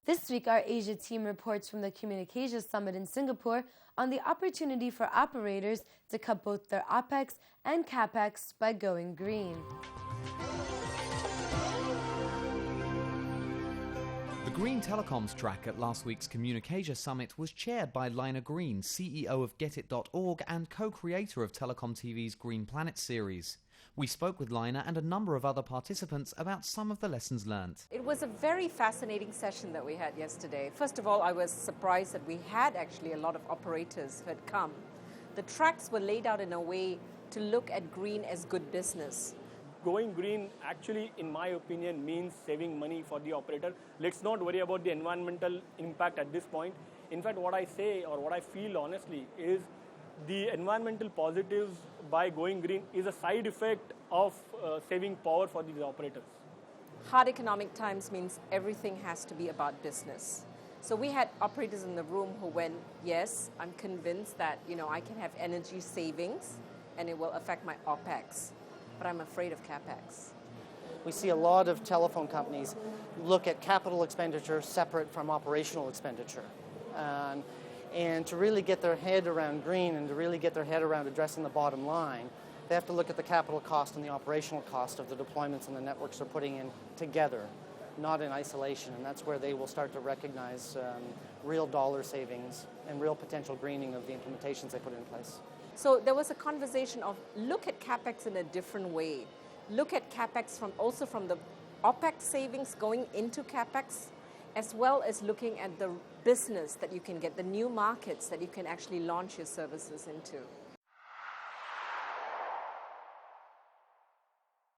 This week, our Asia team reports from the CommunicAsia Summit in Singapore on the opportunity for operators to cut both their Opex and Capex by going green. The Green Telecoms track at last week's CommunicAsia Summit was chaired by Lina Green, CEO of GetIt.org and co-creator of Telecom TV's Green Planet series. We spoke with Lina and a number of other participants about some of the lessons learned. It was a very fascinating session that we had yesterday. First of all, I was surprised that we had actually a lot of operators who had come. The tracks were laid out in a way to look at green as good business. Going green actually, in my opinion, means saving money for the operator. Let's not worry about the environmental impact at this point. In fact, what I say or what I feel honestly is the environmental positives by going green is a side effect of saving power for these operators. Hard economic times means everything has to be about business. So we had operators in the room who went, yes, I'm convinced that I can have energy savings and it will affect my Opex, but I'm afraid of Capex. We see a lot of telephone companies look at capital expenditure separate from operational expenditure. And to really get their head around green and to really get their head around addressing the bottom line, they have to look at the capital cost and the operational cost of the deployments and the networks they're putting in together, not in isolation. And that's where they will start to recognize real dollar savings and real potential greening of the implementations they put in place. So there was a conversation of look at Capex in a different way. Look at Capex from the Opex savings going into Capex, as well as looking at the business that you can get, the new markets that you can actually launch your services into.